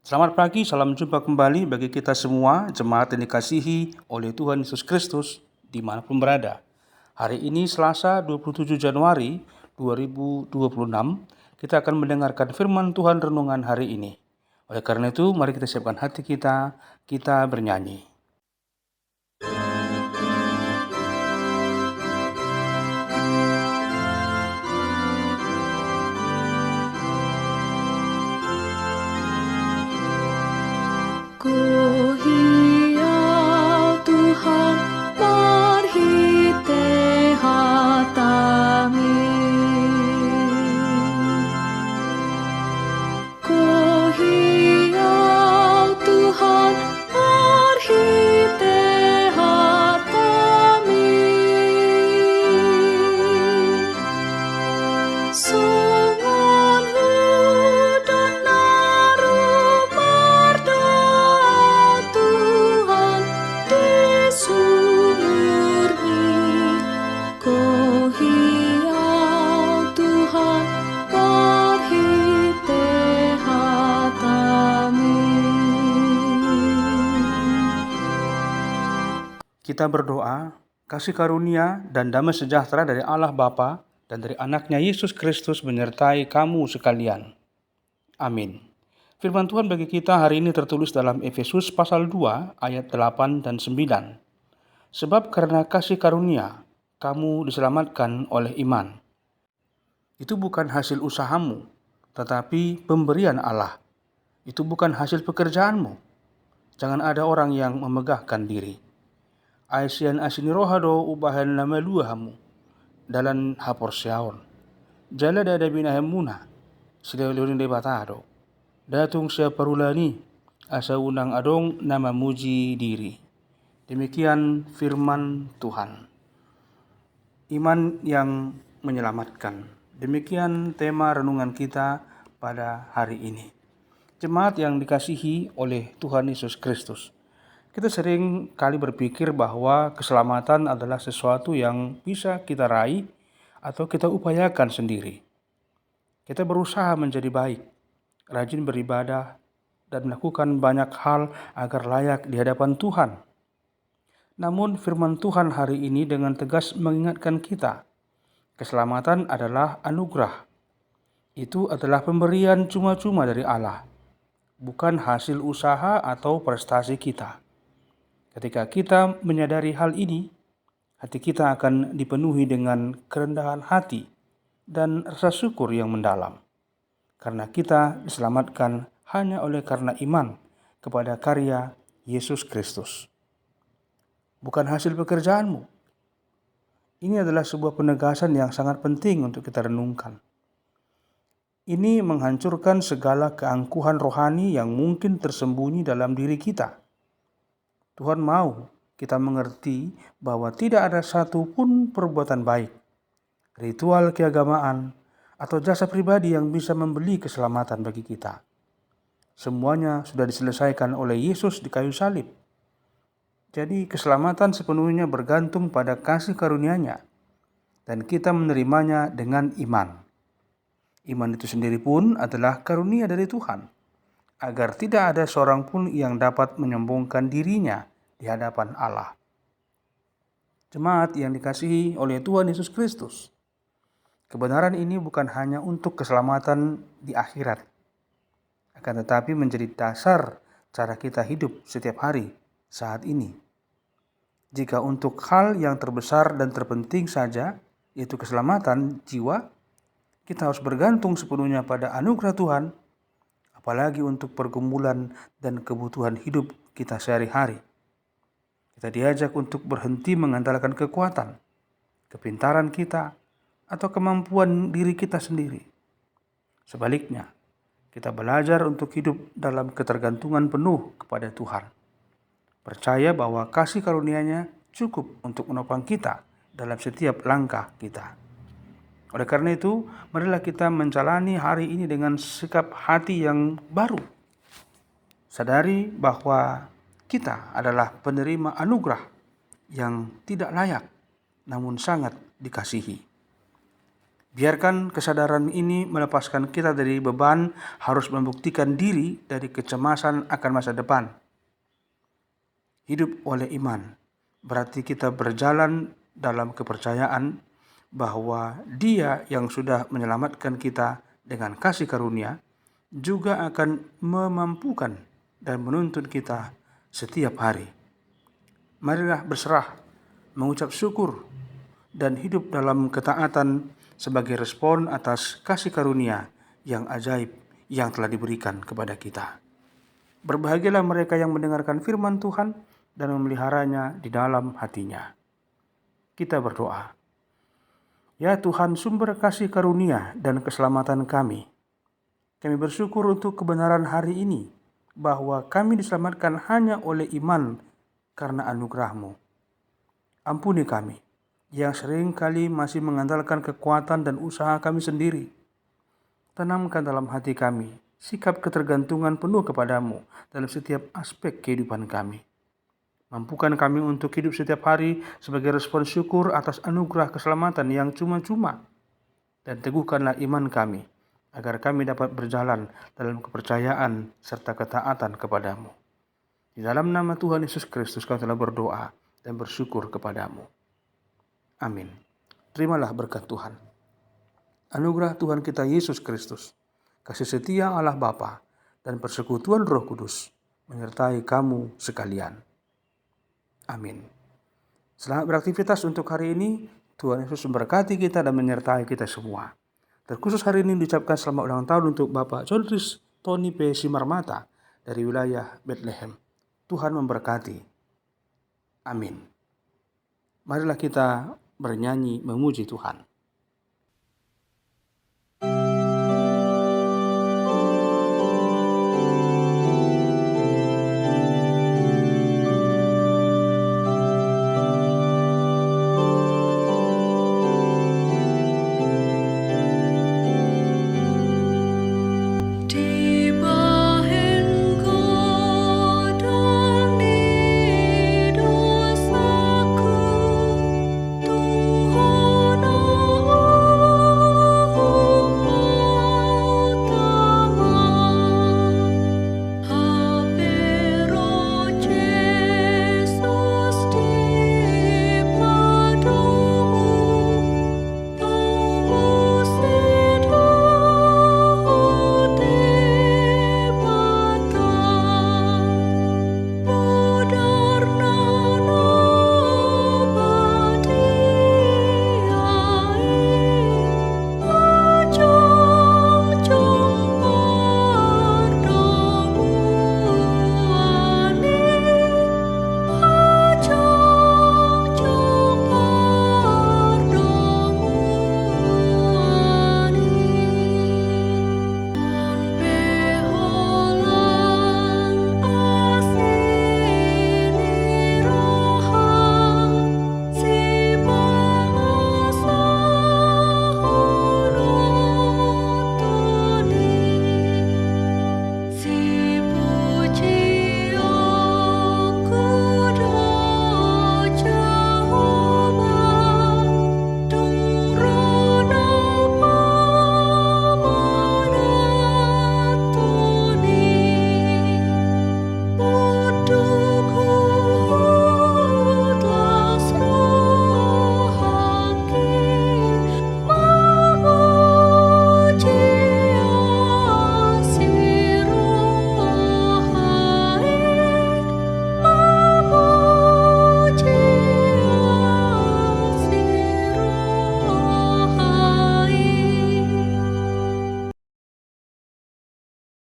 Selamat pagi, salam jumpa kembali bagi kita semua, jemaat yang dikasihi oleh Tuhan Yesus Kristus dimanapun berada. Hari ini Selasa 27 Januari 2026, kita akan mendengarkan firman Tuhan renungan hari ini. Oleh karena itu, mari kita siapkan hati kita bernyanyi. Ku hiau Tuhan marhite hatami. Ku hiau Tuhan marhite hatami. Sungun hudan naru berdoa Tuhan di sumurni. Ku hiau Tuhan marhite hatami. Kita berdoa, kasih karunia dan damai sejahtera dari Allah Bapa dan dari anaknya Yesus Kristus menyertai kamu sekalian. Amin. Firman Tuhan bagi kita hari ini tertulis dalam Efesus pasal 2 ayat 8 dan 9. Sebab karena kasih karunia, kamu diselamatkan oleh iman. Itu bukan hasil usahamu, tetapi pemberian Allah. Itu bukan hasil pekerjaanmu. Jangan ada orang yang memegahkan diri. Aisian asini rohado ubahan nama luahamu. Dalan hapor siaon. Jala dada binahemuna. Sila leonin de batado. Datung siya parulani. Asa unang adong nama muji diri. Demikian firman Tuhan. Iman yang menyelamatkan. Demikian tema renungan kita pada hari ini. Jemaat yang dikasihi oleh Tuhan Yesus Kristus. Kita sering kali berpikir bahwa keselamatan adalah sesuatu yang bisa kita raih atau kita upayakan sendiri. Kita berusaha menjadi baik, rajin beribadah, dan melakukan banyak hal agar layak di hadapan Tuhan. Namun firman Tuhan hari ini dengan tegas mengingatkan kita, keselamatan adalah anugerah. Itu adalah pemberian cuma-cuma dari Allah, bukan hasil usaha atau prestasi kita. Ketika kita menyadari hal ini, hati kita akan dipenuhi dengan kerendahan hati dan rasa syukur yang mendalam. Karena kita diselamatkan hanya oleh karena iman kepada karya Yesus Kristus. Bukan hasil pekerjaanmu. Ini adalah sebuah penegasan yang sangat penting untuk kita renungkan. Ini menghancurkan segala keangkuhan rohani yang mungkin tersembunyi dalam diri kita. Tuhan mau kita mengerti bahwa tidak ada satupun perbuatan baik, ritual keagamaan, atau jasa pribadi yang bisa membeli keselamatan bagi kita. Semuanya sudah diselesaikan oleh Yesus di kayu salib. Jadi keselamatan sepenuhnya bergantung pada kasih karunia-Nya, dan kita menerimanya dengan iman. Iman itu sendiri pun adalah karunia dari Tuhan, agar tidak ada seorang pun yang dapat menyombongkan dirinya di hadapan Allah. Jemaat yang dikasihi oleh Tuhan Yesus Kristus, kebenaran ini bukan hanya untuk keselamatan di akhirat, akan tetapi menjadi dasar cara kita hidup setiap hari saat ini. Jika untuk hal yang terbesar dan terpenting saja, yaitu keselamatan jiwa, kita harus bergantung sepenuhnya pada anugerah Tuhan, apalagi untuk pergumulan dan kebutuhan hidup kita sehari-hari. Kita diajak untuk berhenti mengandalkan kekuatan, kepintaran kita, atau kemampuan diri kita sendiri. Sebaliknya, kita belajar untuk hidup dalam ketergantungan penuh kepada Tuhan. Percaya bahwa kasih karunia-Nya cukup untuk menopang kita dalam setiap langkah kita. Oleh karena itu, marilah kita menjalani hari ini dengan sikap hati yang baru. Sadari bahwa kita adalah penerima anugerah yang tidak layak, namun sangat dikasihi. Biarkan kesadaran ini melepaskan kita dari beban harus membuktikan diri dari kecemasan akan masa depan. Hidup oleh iman berarti kita berjalan dalam kepercayaan bahwa Dia yang sudah menyelamatkan kita dengan kasih karunia juga akan memampukan dan menuntun kita setiap hari. Marilah berserah, mengucap syukur, dan hidup dalam ketaatan sebagai respon atas kasih karunia yang ajaib yang telah diberikan kepada kita. Berbahagialah mereka yang mendengarkan firman Tuhan dan memeliharanya di dalam hatinya. Kita berdoa. Ya Tuhan, sumber kasih karunia dan keselamatan kami bersyukur untuk kebenaran hari ini, bahwa kami diselamatkan hanya oleh iman karena anugerah-Mu. Ampuni kami, yang sering kali masih mengandalkan kekuatan dan usaha kami sendiri. Tanamkan dalam hati kami sikap ketergantungan penuh kepadamu dalam setiap aspek kehidupan kami. Mampukan kami untuk hidup setiap hari sebagai respon syukur atas anugerah keselamatan yang cuma-cuma. Dan teguhkanlah iman kami, agar kami dapat berjalan dalam kepercayaan serta ketaatan kepadamu. Di dalam nama Tuhan Yesus Kristus kami telah berdoa dan bersyukur kepadamu. Amin. Terimalah berkat Tuhan. Anugerah Tuhan kita Yesus Kristus, kasih setia Allah Bapa, dan persekutuan Roh Kudus menyertai kamu sekalian. Amin. Selamat beraktivitas untuk hari ini. Tuhan Yesus memberkati kita dan menyertai kita semua. Terkhusus hari ini diucapkan selamat ulang tahun untuk Bapak John Chris Tony P. Simarmata dari wilayah Bethlehem. Tuhan memberkati. Amin. Marilah kita bernyanyi memuji Tuhan.